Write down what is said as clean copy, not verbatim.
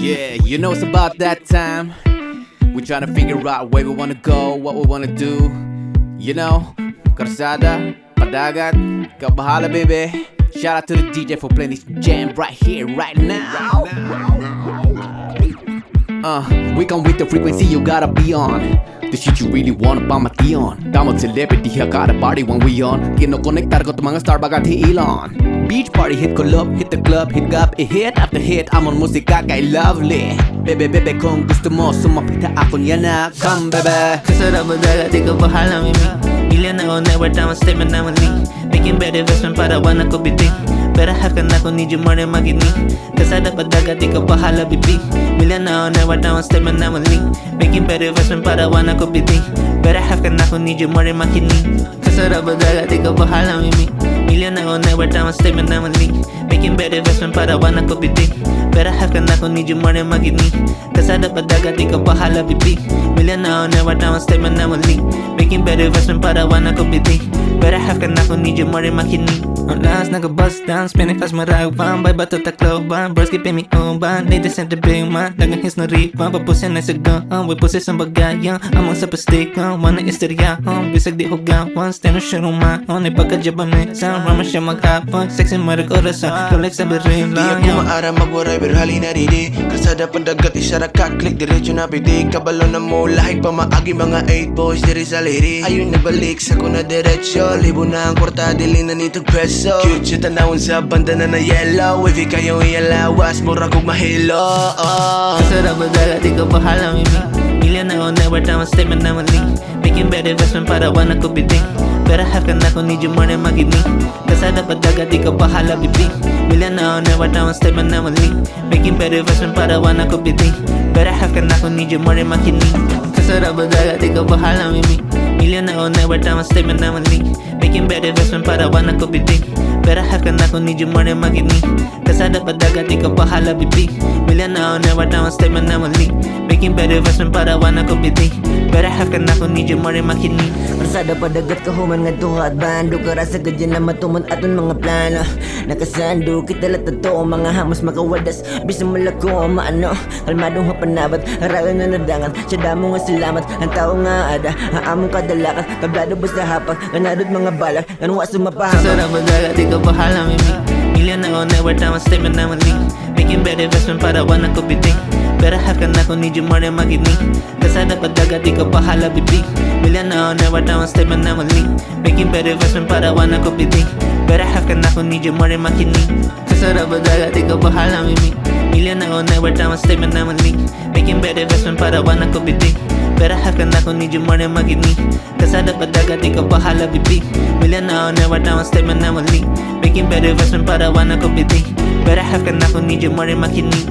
Yeah, you know it's about that time. We're trying to figure out where we wanna go, what we wanna do. You know, Karsada, Padagat, Ikaw Bahala, baby. Shout out to the DJ for playing this jam right here, right now. We come with the frequency you gotta be on. The shit you really wanna pamation. Damo't celebrity, I got a party when we on. Kinokonektar ko to mga star baga't Elon. Beach party, hit kulop, hit the club, hit gab-i, hit after hit, amon, musika kay lovely. Bebe, bebe, kung gusto mo, sumapit akon, yana, come bebe. Karsada, Padagat, Ikaw Bahala, mimi. Million ako, never tama statement na mali. Making better investment para wana ko biting. Pero hakan ako, need you more than magini. Karsada, Padagat, Ikaw Bahala, bibi. Million ako, never tama statement na mali. Making better investment para wana ko biting. Pero hakan ako, need you more than magini. Karsada, Padagat, Ikaw Bahala, mimi. Million ako, never tama statement na mali. Making better investment para wana ko biting. Pero hakan ako, need you more than magini. Karsada, Padagat, Ikaw Bahala, bibi. Million ako, never tama statement na mali. Making better investment para wana ko biting. Pero hakan ako, need you more than magini. On last, nag-bust down, spinning fast maragpan. Bay bato takloban, bros keeping me on ban. Ladies and the big man, lagang his na ripan. Papusin na sagang, we pusis ang bagayan. Among sa pastikan, wana istoryahan. Bisag di hugawan, stand on shiruma. On ipagkadyaban minsan, rama siya mag-apon. Sexy marag-orasan, Rolex sa beril lang. Di ako maara magwaray pero hali na ridi. Karsada, Padagat, isara kaklik, diretso na pidig. Kabalo na mo, lahig pa maagi mga 8 boys, diri sa lady. Ayun nabalik sa ko na diretsyo. Libo na ang kwarta, dili na nitong peso. Cute siya tanawin sa banda na yellow. Wavy kayong ialawas, mura kong mahilo. Karsada, Padagat, Ikaw Bahala, mimi. Million ako, never tama statement na mali. Making better investment para wana ko biting. Pero hakan ako, need you more than magini. Karsada, Padagat, Ikaw Bahala, bibi. Million ako, never tama statement na mali. Making better investment para wana ko biting. Pero hakan ako, need you more than magini. Karsada, Padagat, Ikaw Bahala, mimi. Million ako, never tama statement na mali. Making better investment para wana ko biting. Pero hakan ako, need you more than magini. Karsada, Padagat, Ikaw Bahala, bibi. Million ako, never tama statement na mali. Making better investment para wana ko biting. Pero hakan ako, need you more than magini. Karsada, Padagat, kahuman nga duha at bando. Karasa gadyan na matumon aton mga plano. Nakasando, kita lang totoo. Mga hamos makawadas, bisang malako maano. Kalmadong hapanabat, haragan na nadangan. Siya damo nga salamat, ang tao nga ada. Haamong kadalakan, kablado basta hapak. Ganadod mga balak, ganwa sumapahamak. Karsada, Padagat, Ikaw Bahala, mimi. Million ako, never tama statement na mali. Making better investment para wana ko biting. Pero hakan ako, need you more than magini. Karsada, Padagat, Ikaw Bahala, bibi. Million ako, never tama statement na mali. Making better investment para wana ko biting. Pero hakan ako, need you more than magini. Karsada, Padagat, Ikaw Bahala, mimi. Million ako, never tama statement na mali. Making better investment para wana ko biting. Pero hakan ako, need you more than magini. Karsada, Padagat, Ikaw Bahala, bibi. Million ako, never tama statement na mali. Making better investment para wana ko biting. Pero hakan ako, need you more than magini.